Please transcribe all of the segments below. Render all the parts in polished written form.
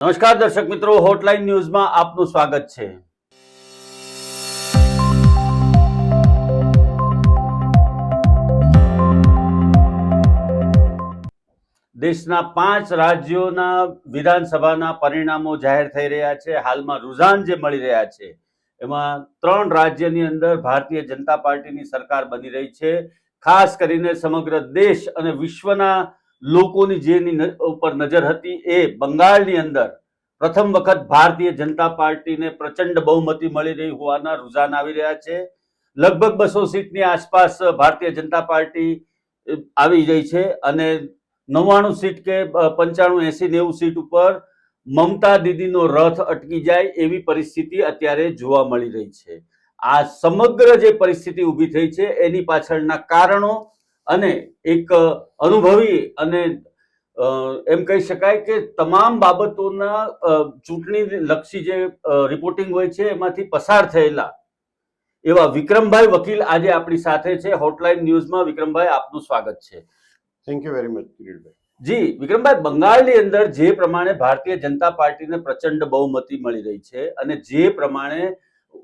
નમસ્કાર દર્શક મિત્રો, હોટલાઇન ન્યૂઝમાં આપનું સ્વાગત છે. દેશના 5 રાજ્યોના વિધાનસભાના પરિણામો જાહેર થઈ રહ્યા છે. હાલમાં રુઝાન જે મળી રહ્યા છે એમાં 3 રાજ્યની અંદર ભારતીય જનતા પાર્ટીની સરકાર બની રહી છે. ખાસ કરીને સમગ્ર દેશ અને વિશ્વના લોકોની જેની ઉપર નજર હતી એ બંગાળની અંદર પ્રથમ વખત ભારતીય જનતા પાર્ટીને પ્રચંડ બહુમતી મળી રહી હોવાના રુઝાન આવી રહ્યા છે. લગભગ 200 સીટની આસપાસ ભારતીય જનતા પાર્ટી આવી રહી છે અને 99 સીટ કે 95, 80, 90 સીટ ઉપર મમતા દીદીનો રથ અટકી જાય એવી પરિસ્થિતિ અત્યારે જોવા મળી રહી છે. આ સમગ્ર જે પરિસ્થિતિ ઊભી થઈ છે એની પાછળના કારણો અને એક અનુભવી અને એમ કહી શકાય કે તમામ બાબતોના ચૂંટણી લક્ષી જે રિપોર્ટિંગ હોય છે એમાંથી પસાર થયેલા એવા વિક્રમભાઈ વકીલ આજે આપણી સાથે છે. હોટલાઇન ન્યૂઝમાં વિક્રમભાઈ, આપનું સ્વાગત છે. Thank you very much Kiritbhai. જી વિક્રમભાઈ, બંગાળની અંદર જે પ્રમાણે ભારતીય જનતા પાર્ટીને પ્રચંડ બહુમતી મળી રહી છે અને જે પ્રમાણે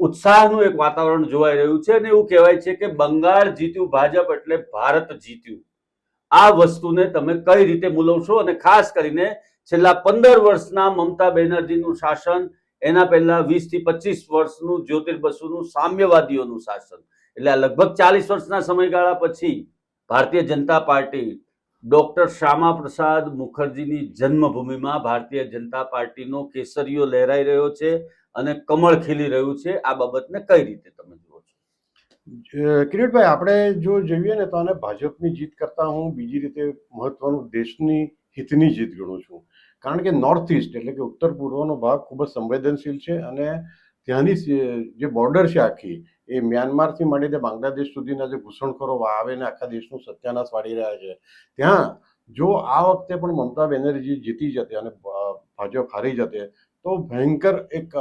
ઉત્સાહનું એક વાતાવરણ જોવાઈ રહ્યું છે અને એવું કહેવાય છે કે બંગાળ જીત્યું ભાજપ એટલે ભારત જીત્યું. આ વસ્તુને તમે કઈ રીતે મૂલવશો અને ખાસ કરીને છેલ્લા 15 વર્ષના મમતા બેનર્જીનું શાસન, એના પહેલા 20 થી 25 વર્ષનું જ્યોતિર બસુનું સામ્યવાદીઓનું શાસન, એટલે આ લગભગ 40 વર્ષના સમયગાળા પછી ભારતીય જનતા પાર્ટી ડોક્ટર શ્યામા પ્રસાદ મુખર્જીની જન્મભૂમિમાં ભારતીય જનતા પાર્ટીનો કેસરીયો લહેરાઈ રહ્યો છે અને કમળ ખીલી રહ્યું છે. આ બાબતને કઈ રીતે તમે જુઓ છો? કિરીટભાઈ, આપણે જો જોઈએ ને તો આને ભાજપની જીત કરતા હું બીજી રીતે મહત્વનું દેશની હિતની જીત ગણું છું. કારણ કે નોર્થ ઇસ્ટ એટલે કે ઉત્તર પૂર્વનો ભાગ ખૂબ જ સંવેદનશીલ છે અને ત્યાંની જે બોર્ડર છે આખી એ મ્યાનમારથી માંડીને બાંગ્લાદેશ સુધીના જે ઘૂસણખોરો આવીને આખા દેશનું સત્યાનાશ વાળી રહ્યા છે, ત્યાં જો આ વખતે પણ મમતા બેનર્જી જીતી જતે અને ભાજપ હારી જતે તો ભયંકર એક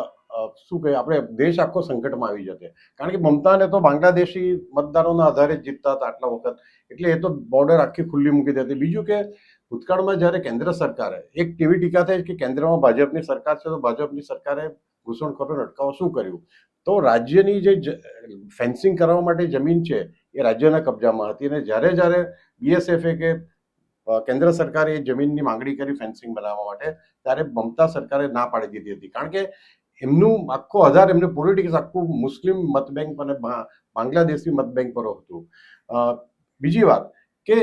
શું કહે આપણે દેશ આખો સંકટમાં આવી જતે. કારણ કે મમતાને તો બાંગ્લાદેશી મતદારોના આધારે જ જીતતા હતા આટલા વખત, એટલે એ તો બોર્ડર આખી ખુલ્લી મૂકી દેતી. બીજું કે ભૂતકાળમાં જ્યારે કેન્દ્ર સરકારે એક એવી ટીકા થઈ કે કેન્દ્રમાં ભાજપની સરકાર છે તો ભાજપની સરકારે ઘૂસણખોરોને અટકાવવા શું કર્યું, તો રાજ્યની જે ફેન્સિંગ કરવા માટે જમીન છે એ રાજ્યના કબજામાં હતી અને જ્યારે બીએસએફે કે કેન્દ્ર સરકારે એ જમીનની માંગણી કરી ફેન્સિંગ બનાવવા માટે, ત્યારે મમતા સરકારે ના પાડી દીધી હતી. કારણ કે એમનું આખો આધાર, એમનું પોલિટિક્સ આખું મુસ્લિમ મત બેંક અને બાંગ્લાદેશી મત બેંક પર હતું. બીજી વાત કે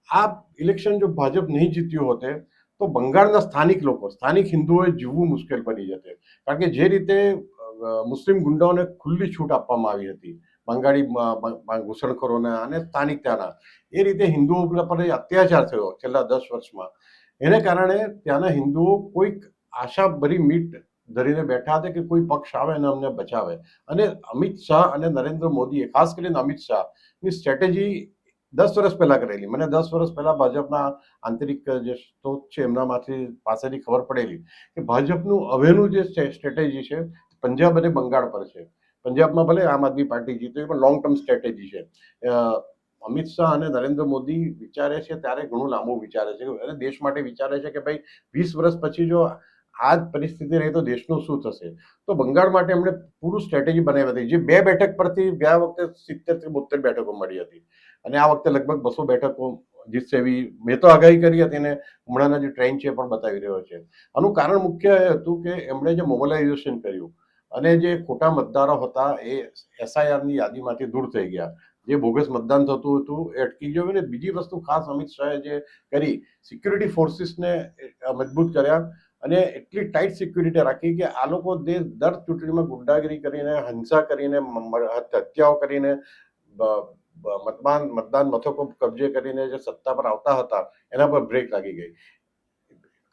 આ ઇલેક્શન જો ભાજપ નહીં જીત્યું હોતે તો બંગાળના સ્થાનિક લોકો, સ્થાનિક હિન્દુઓએ જીવવું મુશ્કેલ બની જતે. કારણ કે જે રીતે મુસ્લિમ ગુંડાઓને ખુલ્લી છૂટ આપવામાં આવી હતી બંગાળી ઘૂસણખોરોને અને સ્થાનિક ત્યાંના, એ રીતે હિન્દુઓ પર અત્યાચાર થયો છેલ્લા 10 વર્ષમાં. એને કારણે ત્યાંના હિન્દુઓ કોઈક આશાભરી મીટ ધરીને બેઠા હતા કે કોઈ પક્ષ આવે અને અમને બચાવે. અને અમિત શાહ અને નરેન્દ્ર મોદીએ, ખાસ કરીને અમિત શાહની સ્ટ્રેટેજી 10 વર્ષ પહેલા કરેલી. મને 10 વર્ષ પહેલા ભાજપના આંતરિક જે સ્ત્રોત છે એમનામાંથી પાસેથી ખબર પડેલી કે ભાજપનું હવેનું જે સ્ટ્રેટેજી છે પંજાબ અને બંગાળ પર છે. પંજાબમાં ભલે આમ આદમી પાર્ટી જીતે પણ લોંગ ટર્મ સ્ટ્રેટેજી છે. અમિત શાહ અને નરેન્દ્ર મોદી વિચારે છે ત્યારે ઘણું લાંબુ વિચારે છે અને દેશ માટે વિચારે છે કે ભાઈ 20 વર્ષ પછી જો આ જ પરિસ્થિતિ રહી તો દેશનું શું થશે. તો બંગાળ માટે એમણે પૂરું સ્ટ્રેટેજી બનાવી હતી. જે 2 બેઠક પરથી ગયા વખતે 70 થી 72 બેઠકો મળી હતી અને આ વખતે લગભગ 200 બેઠકો જીતશે એવી મેં તો આગાહી કરી હતી અને હમણાંના જે ટ્રેન્ડ છે પણ બતાવી રહ્યો છે. આનું કારણ મુખ્ય એ હતું કે એમણે જે મોબિલાઇઝેશન કર્યું અને જે ખોટા મતદારો હતા એ એસઆઈઆરની યાદીમાંથી દૂર થઈ ગયા. જે બોગસ મતદાન થતું હતું એ અટકી ગયું. અને બીજી વસ્તુ ખાસ અમિત શાહે જે કરી, સિક્યુરિટી ફોર્સિસને મજબૂત કર્યા અને એટલી ટાઈટ સિક્યુરિટી રાખી કે આ લોકો દર ચૂંટણીમાં ગુંડાગીરી કરીને, હિંસા કરીને, હત્યાઓ કરીને, મતદાન મથકો કબજે કરીને જે સત્તા પર આવતા હતા એના પર બ્રેક લાગી ગઈ.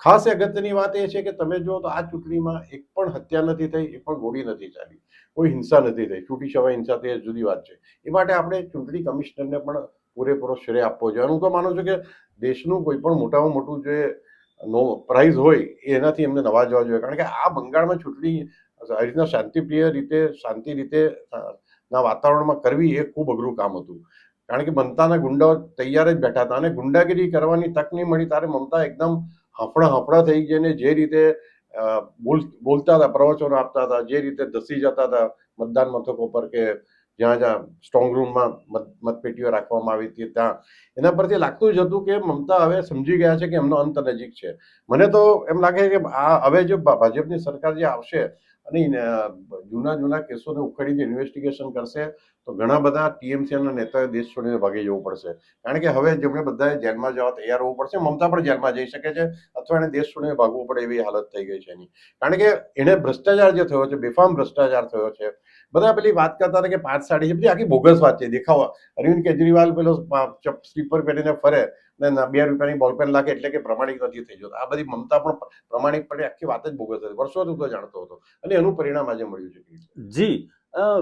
ખાસ અગત્યની વાત એ છે કે તમે જો તો આ ચૂંટણીમાં એક પણ હત્યા નથી થઈ, એક પણ ગોળી નથી ચાલી, કોઈ હિંસા નથી થઈ. છૂટી છવાઈ હિંસા થઈ એ જુદી વાત છે. એ માટે આપણે ચૂંટણી કમિશનરને પણ પૂરેપૂરો શ્રેય આપવો જોઈએ. હું તો માનું છું કે દેશનું કોઈ પણ મોટામાં મોટું જે પ્રાઇઝ હોય એનાથી એમને નવાજવા જોઈએ. કારણ કે આ બંગાળમાં ચૂંટણી આવી રીતના શાંતિપ્રિય રીતે, શાંતિ રીતે ના વાતાવરણમાં કરવી એ ખૂબ અઘરું કામ હતું. કારણ કે મમતાના ગુંડાઓ તૈયાર જ બેઠા હતા અને ગુંડાગીરી કરવાની તક નહીં મળી ત્યારે મમતા એકદમ હફડા થઈ ગઈ અને જે રીતે બોલતા હતા, પ્રવચનો આપતા હતા, જે રીતે ધસી જતા હતા મતદાન મથકો પર કે જ્યાં જ્યાં સ્ટ્રોંગ રૂમમાં મતપેટીઓ રાખવામાં આવી હતી ત્યાં, એના પરથી લાગતું જ હતું કે મમતા હવે સમજી ગયા છે કે એમનો અંત નજીક છે. મને તો એમ લાગે કે આ હવે જો ભાજપની સરકાર જે આવશે અને જૂના કેસોને ઉખેડીને ઇન્વેસ્ટિગેશન કરશે તો ઘણા બધા ટીએમસીના નેતાઓએ દેશ છોડીને ભાગી જવું પડશે. કારણ કે હવે જેમણે બધાએ જેલમાં જવા તૈયાર હોવું પડશે. મમતા પણ જેલમાં જઈ શકે છે અથવા એને દેશ છોડીને ભાગવું પડે એવી હાલત થઈ ગઈ છે એની. કારણ કે એને ભ્રષ્ટાચાર જે થયો છે, બેફામ ભ્રષ્ટાચાર થયો છે. બધા પેલી વાત કરતા હતા કે 5 સાડી છે, બધી આખી બોગસ વાત છે, દેખાવા. અરવિંદ કેજરીવાલ પેલો સ્લીપર પહેરીને ફરે ને 2 રૂપિયાની બોલપેન લાગે એટલે કે પ્રમાણિક નથી થઈ જતો. આ બધી મમતા પણ પ્રમાણિકપણે આખી વાત જ બોગસ હતી. વર્ષોથી તો જાણતો હતો અને એનું પરિણામ આજે મળ્યું છે. જી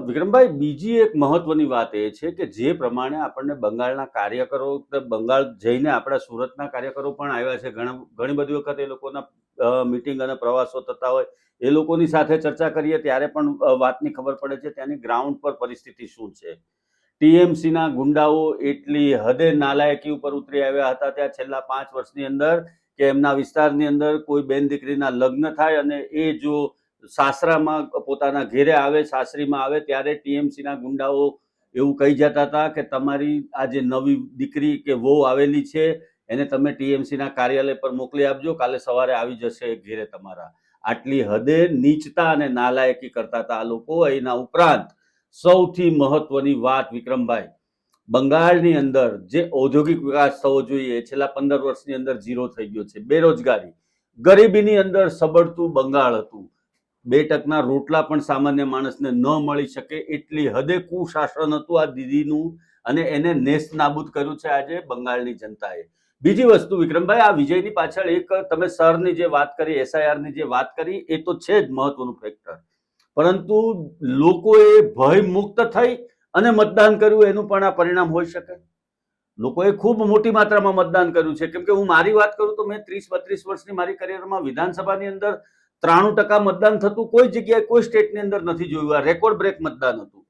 વિક્રમભાઈ, બીજી એક મહત્વની વાત એ છે કે જે પ્રમાણે આપણને બંગાળના કાર્યકરો, બંગાળ જઈને આપણા સુરતના કાર્યકરો પણ આવ્યા છે. ઘણી બધી વખત એ લોકોના મીટિંગ અને પ્રવાસો થતા હોય, એ લોકોની સાથે ચર્ચા કરીએ ત્યારે પણ વાતની ખબર પડે છે ત્યાંની ગ્રાઉન્ડ પર પરિસ્થિતિ શું છે. ટીએમસીના ગુંડાઓ એટલી હદે નાલાયકી ઉપર ઉતરી આવ્યા હતા ત્યાં છેલ્લા 5 વર્ષની અંદર કે એમના વિસ્તારની અંદર કોઈ બેન દીકરીના લગ્ન થાય અને એ જો સાસરામાં પોતાના ઘેરે આવે, સાસરીમાં આવે ત્યારે ટીએમસીના ગુંડાઓ એવું કહી જતા હતા કે તમારી આ જે નવી દીકરી કે વહુ આવેલી છે એને તમે ટીએમસીના કાર્યાલય પર મોકલી આપજો, કાલે સવારે આવી જશે ઘેરે તમારા. આટલી હદે નીચતા અને નાલાયકી કરતા હતા આ લોકો. એના ઉપરાંત સૌથી મહત્વની વાત વિક્રમભાઈ, બંગાળની અંદર જે ઔદ્યોગિક વિકાસ થવો જોઈએ છેલ્લા 15 વર્ષની અંદર ઝીરો થઈ ગયો છે. બેરોજગારી, ગરીબીની અંદર સબળતું બંગાળ હતું. 2 ટકના રોટલા પણ સામાન્ય માણસને ન મળી શકે એટલી હદે કુશાસન હતું આ દીદીનું અને એને નેસ્ત નાબૂદ કર્યું છે આજે બંગાળની જનતાએ. બીજી વસ્તુ વિક્રમભાઈ, આ વિજયની પાછળ એક તમે સરની જે વાત કરી, એસઆઈઆરની જે વાત કરી, એ તો છે જ મહત્વનું ફેક્ટર, પરંતુ લોકોએ ભય મુક્ત થઈ અને મતદાન કર્યું એનું પણ આ પરિણામ હોઈ શકે. લોકોએ ખૂબ મોટી માત્રામાં મતદાન કર્યું છે. કેમ કે હું મારી વાત કરું તો મેં 30-32 વર્ષની મારી કરિયરમાં વિધાનસભાની અંદર 93% મતદાન થતું કોઈ જગ્યાએ કોઈ સ્ટેટની અંદર નથી જોયું. આ રેકોર્ડ બ્રેક મતદાન હતું.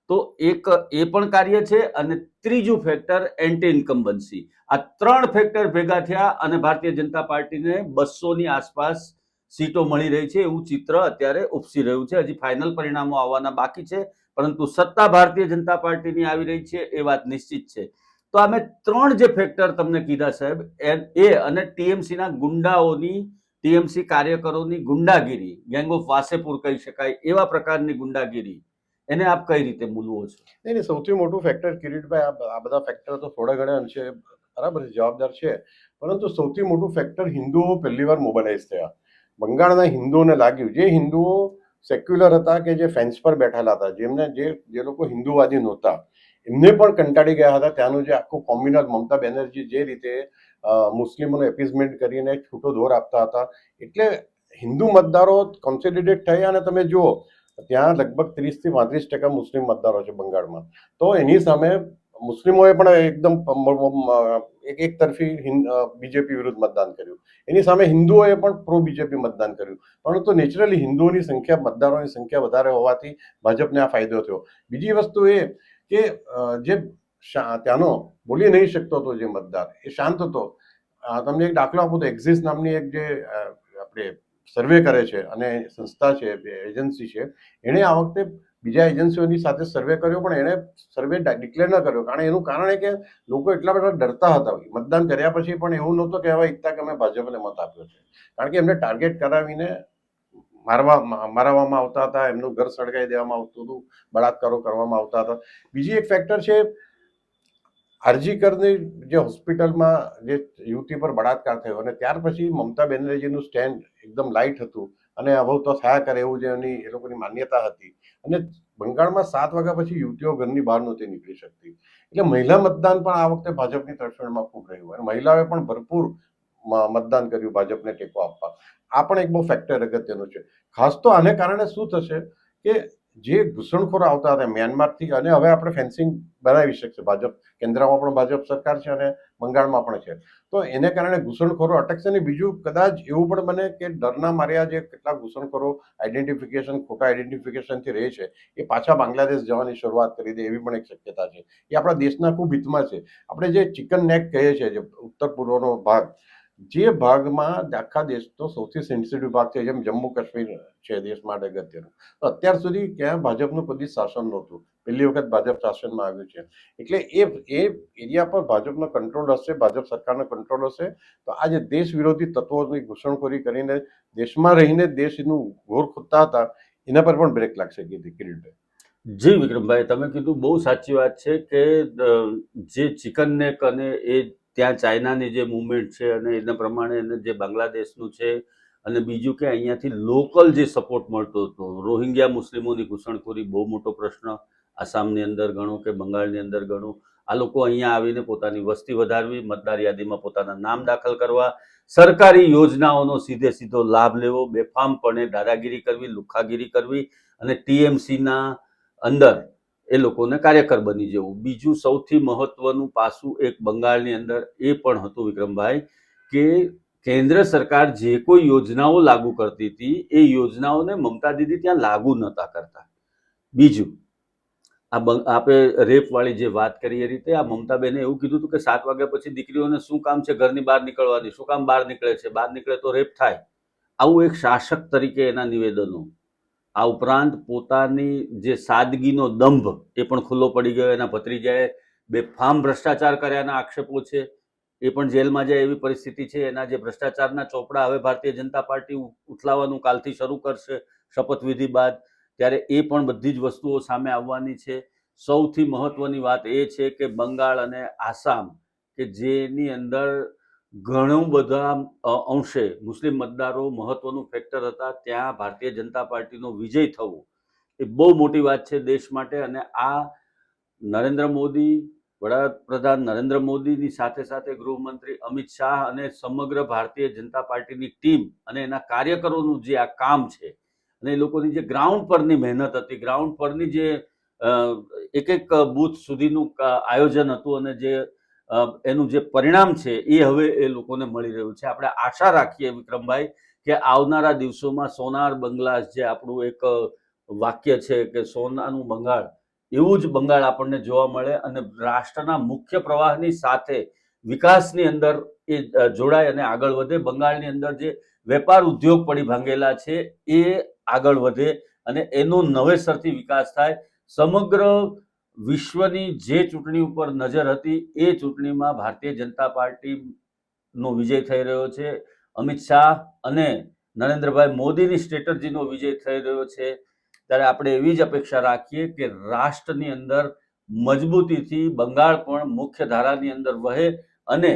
તો એક એ પણ કાર્ય છે. અને ત્રીજું ફેક્ટર એન્ટી ઇન્કમ્બન્સી. આ 3 ફેક્ટર ભેગા થયા અને ભારતીય જનતા પાર્ટીને 200ની આસપાસ સીટો મળી રહી છે એવું ચિત્ર અત્યારે ઉપસી રહ્યું છે. હજી ફાઇનલ પરિણામો આવવાના બાકી છે, પરંતુ સત્તા ભારતીય જનતા પાર્ટીની આવી રહી છે એ વાત નિશ્ચિત છે. તો આ મેં 3 જે ફેક્ટર તમને કીધા સાહેબ, એ અને ટીએમસીના ગુંડાઓની, ટીએમસી કાર્યકરોની ગુંડાગીરી, ગેંગ ઓફ વાસેપુર કહી શકાય એવા પ્રકારની ગુંડાગીરી, એને આપ કઈ રીતે મૂલવો છો? નહીં, સૌથી મોટું ફેક્ટર કિરીટભાઈ, આ બધા ફેક્ટર તો થોડા ઘણા અંશે બરાબર જવાબદાર છે, પરંતુ સૌથી મોટું ફેક્ટર હિન્દુઓ પહેલી વાર મોબિલાઇઝ થયા. બંગાળના હિન્દુઓને લાગ્યું, જે હિન્દુઓ સેક્યુલર હતા કે જે ફેન્સ પર બેઠેલા હતા, જેમને જે લોકો હિન્દુવાદી નહોતા, એમને પણ કંટાળી ગયા હતા ત્યાંનું જે આખું કોમ્યુનલ, મમતા બેનર્જી જે રીતે મુસ્લિમોને એપીઝમેન્ટ કરીને છૂટો દોર આપતા હતા, એટલે હિન્દુ મતદારો કોન્સોલિડેટ થયા. અને તમે જુઓ ત્યાં લગભગ 30-35% મુસ્લિમ મતદારો છે બંગાળમાં. તો એની સામે મુસ્લિમોએ પણ એકદમ એક તરફી બીજેપી વિરુદ્ધ મતદાન કર્યું. એની સામે હિન્દુઓએ પણ પ્રો બીજેપી મતદાન કર્યું. પરંતુ નેચરલી હિન્દુઓની સંખ્યા, મતદારોની સંખ્યા વધારે હોવાથી ભાજપને આ ફાયદો થયો. બીજી વસ્તુ એ કે જે ત્યાંનો બોલી નહીં શકતો હતો જે મતદાર, એ શાંત હતો. તમને એક દાખલો આપું તો એક્ઝિસ નામની એક જે આપણે સર્વે કરે છે અને સંસ્થા છે, એજન્સી છે, એણે આ વખતે બીજા એજન્સીઓની સાથે સર્વે કર્યો, પણ એણે સર્વે ડિક્લેર ન કર્યો. કારણ એનું કારણ એ કે લોકો એટલા બધા ડરતા હતા મતદાન કર્યા પછી પણ એવું નહોતું કે હવે એકતા કે અમે ભાજપને મત આપ્યો છે. કારણ કે એમને ટાર્ગેટ કરાવીને મારવામાં આવતા હતા, એમનું ઘર સળગાવી દેવામાં આવતું હતું, બળાત્કારો કરવામાં આવતા હતા. બીજી એક ફેક્ટર છે, આરજીકરની જે હોસ્પિટલમાં જે યુવતી પર બળાત્કાર થયો અને ત્યાર પછી મમતા બેનર્જીનું સ્ટેન્ડ એકદમ લાઇટ હતું અને હવે તો થયા કરે એવું જે એ લોકોની માન્યતા હતી. અને બંગાળમાં 7 વાગ્યા પછી યુવતીઓ ઘરની બહાર નહોતી નીકળી શકતી. એટલે મહિલા મતદાન પણ આ વખતે ભાજપની તરફેણમાં ખૂબ રહ્યું અને મહિલાઓએ પણ ભરપૂર મતદાન કર્યું ભાજપને ટેકો આપવા. આ પણ એક બહુ ફેક્ટર અગત્યનું છે. ખાસ તો આને કારણે શું થશે કે જે ઘૂસણખોરો આવતા હતા મ્યાનમારથી, અને હવે આપણે ફેન્સિંગ બનાવી શકશે. ભાજપ કેન્દ્રમાં પણ ભાજપ સરકાર છે અને બંગાળમાં પણ છે, તો એને કારણે ઘૂસણખોરો અટકશે. ને બીજું કદાચ એવું પણ બને કે ડરના માર્યા જે કેટલાક ઘૂસણખોરો આઈડેન્ટિફિકેશન, ખોટા આઈડેન્ટિફિકેશનથી રહે છે, એ પાછા બાંગ્લાદેશ જવાની શરૂઆત કરી દે એવી પણ એક શક્યતા છે. એ આપણા દેશના ખૂબ હિતમાં છે. આપણે જે ચિકન નેક કહીએ છીએ, જે ઉત્તર પૂર્વનો ભાગ, જે ભાગમાં આખા દેશનો સૌથી સેન્સિટિવ ભાગ છે, જેમ જમ્મુ કાશ્મીર છે દેશ માટે અગત્યનું, તો અત્યાર સુધી ક્યાં ભાજપનું કોઈ શાસન નહોતું, પહેલી વખત ભાજપ શાસનમાં આવ્યું છે. એટલે એ એરિયા પર ભાજપનો કંટ્રોલ હશે, ભાજપ સરકારનો કંટ્રોલ હશે, તો આ જે દેશ વિરોધી તત્વોની ઘૂસણખોરી કરીને દેશમાં રહીને દેશનું ઘોર ખોદતા હતા, એના પર પણ બ્રેક લાગશે કિરીટભાઈ. જી વિક્રમભાઈ, તમે કીધું બહુ સાચી વાત છે કે જે ચિકન નેક અને એ ત્યાં ચાઇનાની જે મુવમેન્ટ છે અને એના પ્રમાણે એને જે બાંગ્લાદેશનું છે, અને બીજું કે અહીંયાથી લોકલ જે સપોર્ટ મળતો હતો, રોહિંગ્યા મુસ્લિમોની ઘૂસણખોરી બહુ મોટો પ્રશ્ન, આસામની અંદર ગણો કે બંગાળની અંદર ગણો, આ લોકો અહીંયા આવીને પોતાની વસ્તી વધારવી, મતદાર યાદીમાં પોતાના નામ દાખલ કરવા, સરકારી યોજનાઓનો સીધો લાભ લેવો, બેફામપણે દાદાગીરી કરવી, લુખ્ખાગીરી કરવી અને ટીએમસીના અંદર એ લોકોને કાર્યકર બની જવું. બીજું સૌથી મહત્વનું પાસું એક બંગાળની અંદર એ પણ હતું વિક્રમભાઈ કે કેન્દ્ર સરકાર જે કોઈ યોજનાઓ લાગુ કરતી હતી એ યોજનાઓને મમતા દીદી ત્યાં લાગુ નહોતા કરતા. બીજું, આપણે રેપ વાળી જે વાત કરી એ રીતે આ મમતાબેને એવું કીધું હતું કે 7 વાગ્યા પછી દીકરીઓને શું કામ છે ઘરની બહાર નીકળવાની, શું કામ બહાર નીકળે છે, બહાર નીકળે તો રેપ થાય. આવું એક શાસક તરીકે એના નિવેદનો. આ ઉપરાંત પોતાની જે સાદગીનો દંભ એ પણ ખુલ્લો પડી ગયો. એના ભત્રીજાએ બેફામ ભ્રષ્ટાચાર કર્યાના આક્ષેપો છે, એ પણ જેલમાં જાય એવી પરિસ્થિતિ છે. એના જે ભ્રષ્ટાચારના ચોપડા હવે ભારતીય જનતા પાર્ટી ઉથલાવવાનું કાલથી શરૂ કરશે શપથવિધિ બાદ, ત્યારે એ પણ બધી જ વસ્તુઓ સામે આવવાની છે. સૌથી મહત્વની વાત એ છે કે બંગાળ અને આસામ કે જેની અંદર ઘણું બધા અંશે મુસ્લિમ મતદારો મહત્વનું ફેક્ટર હતા, ત્યાં ભારતીય જનતા પાર્ટીનો વિજય થવો એ બહુ મોટી વાત છે દેશ માટે. અને આ નરેન્દ્ર મોદી, વડાપ્રધાન નરેન્દ્ર મોદીની સાથે સાથે ગૃહમંત્રી અમિત શાહ અને સમગ્ર ભારતીય જનતા પાર્ટીની ટીમ અને એના કાર્યકરોનું જે આ કામ છે અને એ લોકોની જે ગ્રાઉન્ડ પરની મહેનત હતી, ગ્રાઉન્ડ પરની જે એક બૂથ સુધીનું આયોજન હતું અને જે એનું જે પરિણામ છે એ હવે એ લોકોને મળી રહ્યું છે. આપણે આશા રાખીએ વિક્રમભાઈ કે આવનારા દિવસોમાં સોનાર બંગલા, જે આપણું એક વાક્ય છે કે સોનાનું બંગાળ, એવું જ બંગાળ આપણને જોવા મળે અને રાષ્ટ્રના મુખ્ય પ્રવાહની સાથે વિકાસની અંદર એ જોડાય અને આગળ વધે. બંગાળની અંદર જે વેપાર ઉદ્યોગ પડી ભાંગેલા છે એ આગળ વધે અને એનો નવેસરથી વિકાસ થાય. સમગ્ર વિશ્વની જે ચૂંટણી ઉપર નજર હતી એ ચૂંટણીમાં ભારતીય જનતા પાર્ટીનો વિજય થઈ રહ્યો છે. અમિત શાહ અને નરેન્દ્રભાઈ મોદીની સ્ટ્રેટર્જીનો વિજય થઈ રહ્યો છે. ત્યારે આપણે એવી જ અપેક્ષા રાખીએ કે રાષ્ટ્રની અંદર મજબૂતીથી બંગાળ પણ મુખ્ય ધારાની અંદર વહે અને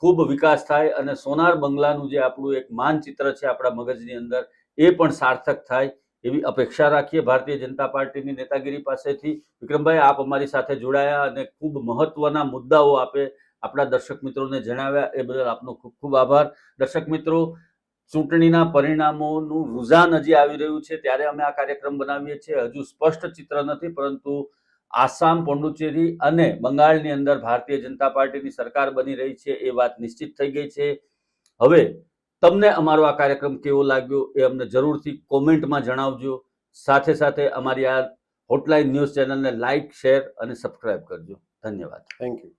ખૂબ વિકાસ થાય અને સોનાર બંગલાનું જે આપણું એક માનચિત્ર છે આપણા મગજની અંદર એ પણ સાર્થક થાય એવી અપેક્ષા રાખીએ ભારતીય જનતા પાર્ટીની નેતાગીરી પાસેથી. વિક્રમભાઈ, આપ અમારી સાથે જોડાયા અને ખૂબ મહત્વના મુદ્દાઓ આપે આપણા દર્શક મિત્રોને જણાવ્યા એ બદલ આપનો ખૂબ ખૂબ આભાર. દર્શક મિત્રો, ચૂંટણીના પરિણામોનું રુઝાન હજી આવી રહ્યું છે ત્યારે અમે આ કાર્યક્રમ બનાવીએ છીએ. હજુ સ્પષ્ટ ચિત્ર નથી, પરંતુ આસામ, પોંડુચેરી અને બંગાળની અંદર ભારતીય જનતા પાર્ટીની સરકાર બની રહી છે એ વાત નિશ્ચિત થઈ ગઈ છે. હવે તમને અમારો આ કાર્યક્રમ કેવો લાગ્યો એ અમને જરૂરથી કોમેન્ટમાં જણાવજો. સાથે સાથે અમારી આ હોટલાઇન ન્યૂઝ ચેનલને લાઇક, શેર અને સબસ્ક્રાઇબ કરજો. ધન્યવાદ. Thank you.